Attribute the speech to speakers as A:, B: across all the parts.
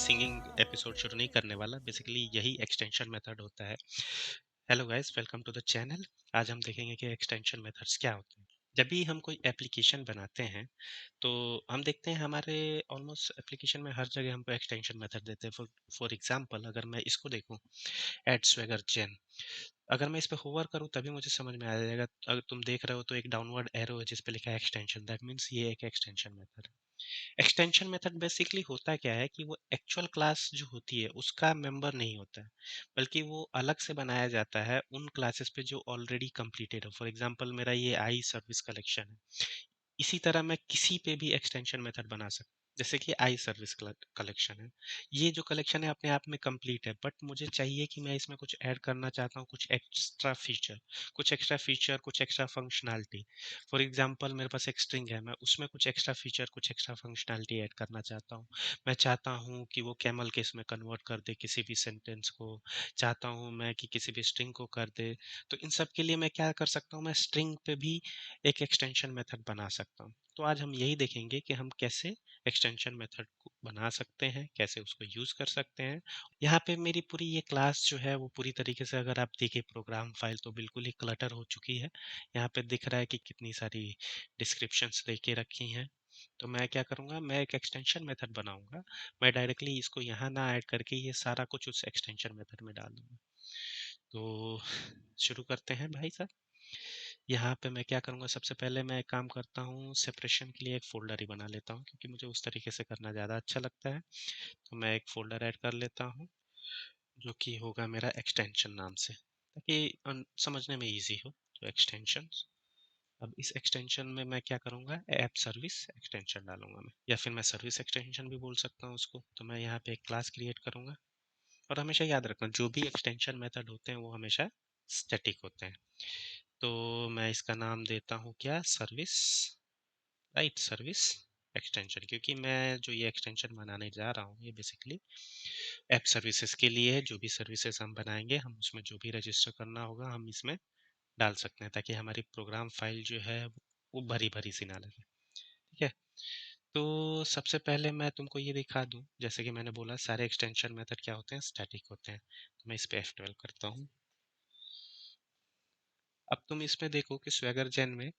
A: Singing episode शुरू नहीं करने वाला। बेसिकली यही एक्सटेंशन मेथड होता है। Hello guys, welcome to the channel. आज हम देखेंगे कि एक्सटेंशन मेथड्स क्या होते हैं। जब भी हम कोई एप्लीकेशन बनाते हैं तो हम देखते हैं हमारे ऑलमोस्ट एप्लीकेशन में हर जगह हमको एक्सटेंशन मेथड देते हैं। फॉर एग्जांपल अगर मैं इसको देखूं, एड स्वैगर जेन, अगर मैं इस पे होवर करूं तभी मुझे समझ में आ जाएगा। अगर तुम देख रहे हो तो एक डाउनवर्ड एरो है जिस पे लिखा है एक्सटेंशन, दैट मीन्स ये एक extension method. Extension method basically होता क्या है कि वो एक्चुअल क्लास जो होती है उसका मेंबर नहीं होता है, बल्कि वो अलग से बनाया जाता है उन क्लासेस पे जो ऑलरेडी कंप्लीटेड हो। फॉर एग्जांपल मेरा ये आई सर्विस कलेक्शन है, इसी तरह मैं किसी पे भी एक्सटेंशन मेथड बना सकता हूँ। जैसे कि आई सर्विस कलेक्शन है, ये जो कलेक्शन है अपने आप में कंप्लीट है, बट मुझे चाहिए कि मैं इसमें कुछ ऐड करना चाहता हूँ, कुछ एक्स्ट्रा फीचर, कुछ एक्स्ट्रा फंक्शनैलिटी। फॉर एग्जांपल मेरे पास एक स्ट्रिंग है, मैं उसमें कुछ एक्स्ट्रा फीचर, कुछ एक्स्ट्रा फंक्शनैलिटी ऐड करना चाहता हूँ। मैं चाहता हूँ कि वो कैमल केस में कन्वर्ट कर दे किसी भी सेंटेंस को, चाहता हूँ मैं कि किसी भी स्ट्रिंग को कर दे। तो इन सब के लिए मैं क्या कर सकता हूँ, मैं स्ट्रिंग पे भी एक एक्सटेंशन मेथड बना सकता हूँ। तो आज हम यही देखेंगे कि हम कैसे एक्सटेंशन मेथड को बना सकते हैं, कैसे उसको यूज कर सकते हैं। यहाँ पे मेरी पूरी ये क्लास जो है वो पूरी तरीके से, अगर आप देखें प्रोग्राम फाइल, तो बिल्कुल ही क्लटर हो चुकी है। यहाँ पे दिख रहा है कि कितनी सारी डिस्क्रिप्शंस देके रखी हैं। तो मैं क्या करूँगा, मैं एक एक्सटेंशन मेथड बनाऊंगा। मैं डायरेक्टली इसको यहाँ ना ऐड करके ये सारा कुछ उस एक्सटेंशन मेथड में डाल दूंगा। तो शुरू करते हैं भाई साहब। यहाँ पे मैं क्या करूँगा, सबसे पहले मैं एक काम करता हूँ, सेपरेशन के लिए एक फ़ोल्डर ही बना लेता हूँ, क्योंकि मुझे उस तरीके से करना ज़्यादा अच्छा लगता है। तो मैं एक फ़ोल्डर ऐड कर लेता हूँ जो कि होगा मेरा एक्सटेंशन नाम से, ताकि समझने में ईजी हो। तो एक्सटेंशन, अब इस एक्सटेंशन में मैं क्या करूँगा, ऐप सर्विस एक्सटेंशन डालूंगा मैं, या फिर मैं सर्विस एक्सटेंशन भी बोल सकता हूँ उसको। तो मैं यहाँ पे एक क्लास क्रिएट करूँगा, और हमेशा याद रखना जो भी एक्सटेंशन मेथड होते हैं वो हमेशा स्टैटिक होते हैं। तो मैं इसका नाम देता हूँ क्या, सर्विस, राइट, सर्विस एक्सटेंशन, क्योंकि मैं जो ये एक्सटेंशन बनाने जा रहा हूँ ये बेसिकली ऐप सर्विसेज के लिए है। जो भी सर्विसेज हम बनाएंगे, हम उसमें जो भी रजिस्टर करना होगा हम इसमें डाल सकते हैं, ताकि हमारी प्रोग्राम फाइल जो है वो भरी भरी सी ना लगे। ठीक है। तो सबसे पहले मैं तुमको ये दिखा दूं, जैसे कि मैंने बोला सारे एक्सटेंशन मेथड क्या होते हैं, स्टैटिक होते हैं। तो मैं इस पे F12 करता हूँ। अब तुम इसमें देखो कि स्वैगर जेन में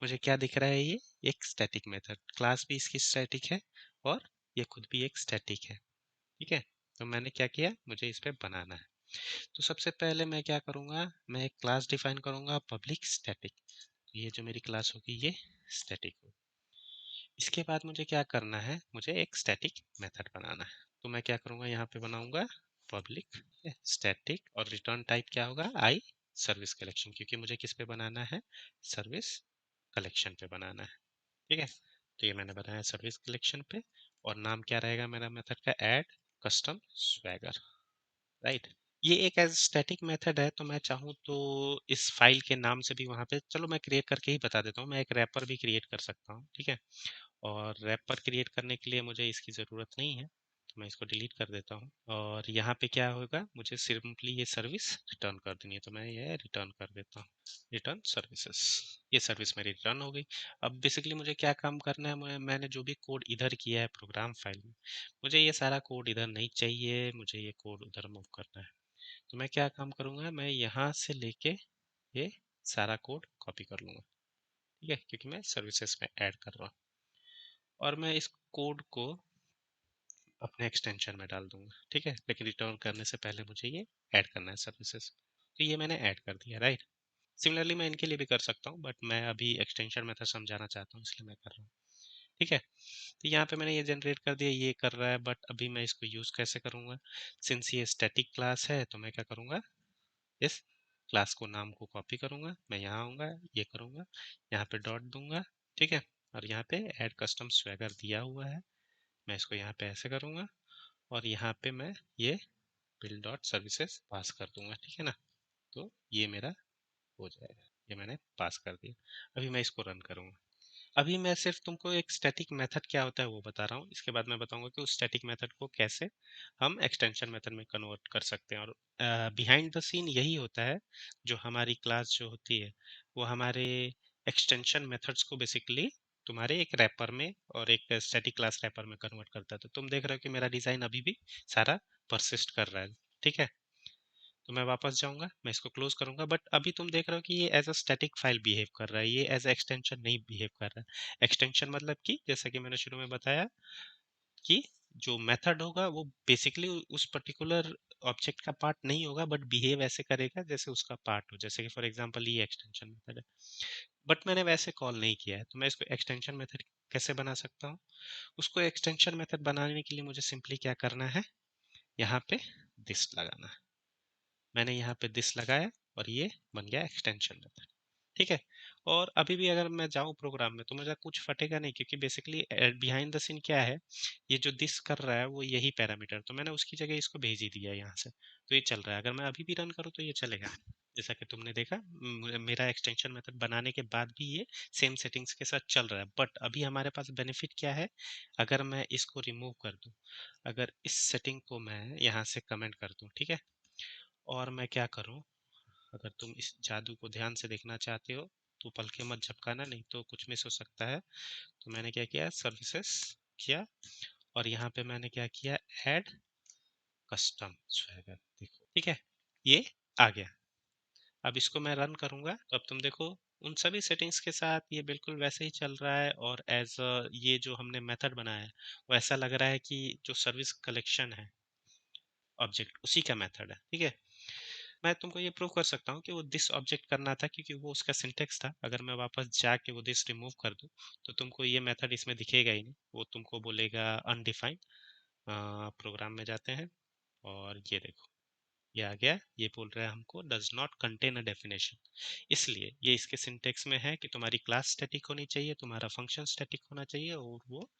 A: मुझे क्या दिख रहा है, ये एक स्टैटिक मेथड, क्लास भी इसकी स्टैटिक है और ये खुद भी एक स्टैटिक है। ठीक है। तो मैंने क्या किया, मुझे इस पे बनाना है। तो सबसे पहले मैं क्या करूँगा, मैं एक क्लास डिफाइन करूँगा, पब्लिक स्टैटिक। तो ये जो मेरी क्लास होगी ये स्टैटिक होगी। इसके बाद मुझे क्या करना है, मुझे एक स्टैटिक मेथड बनाना है। तो मैं क्या करूँगा, यहाँ पे बनाऊँगा पब्लिक स्टैटिक, और रिटर्न टाइप क्या होगा, आई सर्विस कलेक्शन, क्योंकि मुझे किस पे बनाना है, सर्विस कलेक्शन पे बनाना है। ठीक है। तो ये मैंने बनाया सर्विस कलेक्शन पे, और नाम क्या रहेगा मेरा मेथड का, ऐड कस्टम स्वैगर, राइट। ये एक एज स्टैटिक मेथड है, तो मैं चाहूँ तो इस फाइल के नाम से भी वहाँ पे, चलो मैं क्रिएट करके ही बता देता हूँ, मैं एक रैपर भी क्रिएट कर सकता हूँ। ठीक है। और रैपर क्रिएट करने के लिए मुझे इसकी ज़रूरत नहीं है, तो मैं इसको डिलीट कर देता हूँ। और यहाँ पे क्या होगा, मुझे सिंपली ये सर्विस रिटर्न कर देनी है, तो मैं ये रिटर्न कर देता हूँ, रिटर्न सर्विसेज। ये सर्विस मेरी रिटर्न हो गई। अब बेसिकली मुझे क्या काम करना है, मैंने जो भी कोड इधर किया है प्रोग्राम फाइल में, मुझे ये सारा कोड इधर नहीं चाहिए, मुझे ये कोड उधर मूव करना है। तो मैं क्या काम करूँगा, मैं यहाँ से लेके ये सारा कोड कॉपी कर लूँगा। ठीक है, क्योंकि मैं सर्विसेज में ऐड कर रहा हूँ, और मैं इस कोड को अपने एक्सटेंशन में डाल दूंगा। ठीक है, लेकिन रिटर्न करने से पहले मुझे ये ऐड करना है सर्विसेज। तो ये मैंने ऐड कर दिया, राइट। सिमिलरली मैं इनके लिए भी कर सकता हूँ, बट मैं अभी एक्सटेंशन मेथड समझाना चाहता हूँ, इसलिए मैं कर रहा हूँ। ठीक है। तो यहाँ पे मैंने ये जनरेट कर दिया, ये कर रहा है, बट अभी मैं इसको यूज़ कैसे करूँगा, सिंस ये स्टैटिक क्लास है, तो मैं क्या करूँगा, इस क्लास को, नाम को कॉपी करूँगा, मैं यहाँ आऊँगा, ये करूँगा, यहाँ पे डॉट दूंगा। ठीक है। और यहाँ पे ऐड कस्टम स्वैगर दिया हुआ है, मैं इसको यहाँ पे ऐसे करूँगा, और यहाँ पे मैं ये बिल डॉट सर्विसेज पास कर दूंगा। ठीक है ना। तो ये मेरा हो जाएगा, ये मैंने पास कर दिया। अभी मैं इसको रन करूँगा। अभी मैं सिर्फ तुमको एक स्टैटिक मेथड क्या होता है वो बता रहा हूँ, इसके बाद मैं बताऊंगा कि उस स्टैटिक मेथड को कैसे हम एक्सटेंशन मेथड में कन्वर्ट कर सकते हैं। और बिहाइंड द सीन यही होता है, जो हमारी क्लास जो होती है वो हमारे एक्सटेंशन मेथड्स को बेसिकली तुम्हारे एक रैपर में और एक स्टैटिक क्लास रैपर में कन्वर्ट करता है। तो तुम देख रहे हो कि मेरा डिज़ाइन अभी भी सारा परसिस्ट कर रहा है। ठीक है, तो मैं वापस जाऊंगा, मैं इसको क्लोज करूंगा, बट अभी तुम देख रहे हो कि ये as a static file behave कर रहा है, ये एज अ एक्सटेंशन नहीं बिहेव कर रहा है। एक्सटेंशन मतलब कि जैसा कि मैंने शुरू में बताया कि जो मेथड होगा वो बेसिकली उस पर्टिकुलर ऑब्जेक्ट का पार्ट नहीं होगा, बट बिहेव ऐसे करेगा जैसे उसका पार्ट हो। जैसे कि फॉर एग्जांपल ये एक्सटेंशन मेथड है, बट मैंने वैसे कॉल नहीं किया है, तो मैं इसको एक्सटेंशन मेथड कैसे बना सकता हूँ? उसको एक्सटेंशन मेथड बनाने के लिए मुझे सिंपली क्या करना है, यहाँ पे दिस लगाना है। मैंने यहाँ पे दिस लगाया और ये बन गया एक्सटेंशन मेथड। ठीक है, और अभी भी अगर मैं जाऊँ प्रोग्राम में तो मुझे कुछ फटेगा नहीं, क्योंकि बेसिकली बिहाइंड द सीन क्या है, ये जो दिस कर रहा है वो यही पैरामीटर, तो मैंने उसकी जगह इसको भेज ही दिया है यहाँ से, तो ये चल रहा है। अगर मैं अभी भी रन करूँ तो ये चलेगा। जैसा कि तुमने देखा, मेरा एक्सटेंशन मेथड बनाने के बाद भी ये सेम सेटिंग्स के साथ चल रहा है। बट अभी हमारे पास बेनिफिट क्या है, अगर मैं इसको रिमूव कर दूं, अगर इस सेटिंग को मैं यहाँ से कमेंट कर दूं, ठीक है, और मैं क्या करूं, अगर तुम इस जादू को ध्यान से देखना चाहते हो तो पलके मत झपकाना, नहीं तो कुछ मिस हो सकता है। तो मैंने क्या किया, सर्विसेज किया, और यहाँ पे मैंने क्या किया, ऐड कस्टम स्वैगर, देखो ठीक है, ये आ गया। अब इसको मैं रन करूंगा तो अब तुम देखो उन सभी सेटिंग्स के साथ ये बिल्कुल वैसे ही चल रहा है, और एज ये जो हमने मेथड बनाया है वो ऐसा लग रहा है कि जो सर्विस कलेक्शन है ऑब्जेक्ट उसी का मेथड है। ठीक है, मैं तुमको ये प्रूव कर सकता हूँ कि वो दिस ऑब्जेक्ट करना था, क्योंकि वो उसका सिंटेक्स था। अगर मैं वापस जाके वो दिस रिमूव कर दूँ तो तुमको ये मेथड इसमें दिखेगा ही नहीं, वो तुमको बोलेगा अनडिफाइंड। प्रोग्राम में जाते हैं और ये देखो ये आ गया, ये बोल रहा है हमको does not contain a definition. इसलिए ये इसके सिंटेक्स में है कि तुम्हारी क्लास स्टैटिक होनी चाहिए, तुम्हारा फंक्शन स्टैटिक होना चाहिए, और वो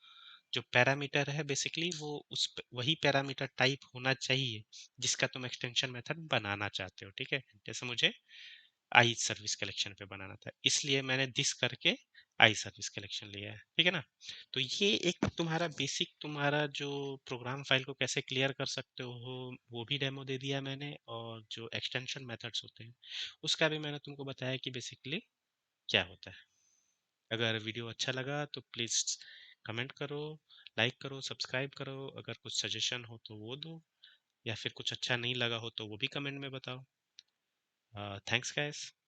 A: जो पैरामीटर है बेसिकली वो वही पैरामीटर टाइप होना चाहिए जिसका तुम एक्सटेंशन मेथड बनाना चाहते हो। ठीक है, जैसे मुझे आई सर्विस कलेक्शन पे बनाना था, इसलिए मैंने दिस करके आई सर्विस कलेक्शन लिया है। ठीक है ना, तो ये एक तुम्हारा बेसिक, तुम्हारा जो प्रोग्राम फाइल को कैसे क्लियर कर सकते हो वो भी डेमो दे दिया मैंने, और जो एक्सटेंशन मेथड्स होते हैं उसका भी मैंने तुमको बताया कि बेसिकली क्या होता है। अगर वीडियो अच्छा लगा तो प्लीज़ कमेंट करो, लाइक करो, सब्सक्राइब करो। अगर कुछ सजेशन हो तो वो दो, या फिर कुछ अच्छा नहीं लगा हो तो वो भी कमेंट में बताओ। Thanks guys.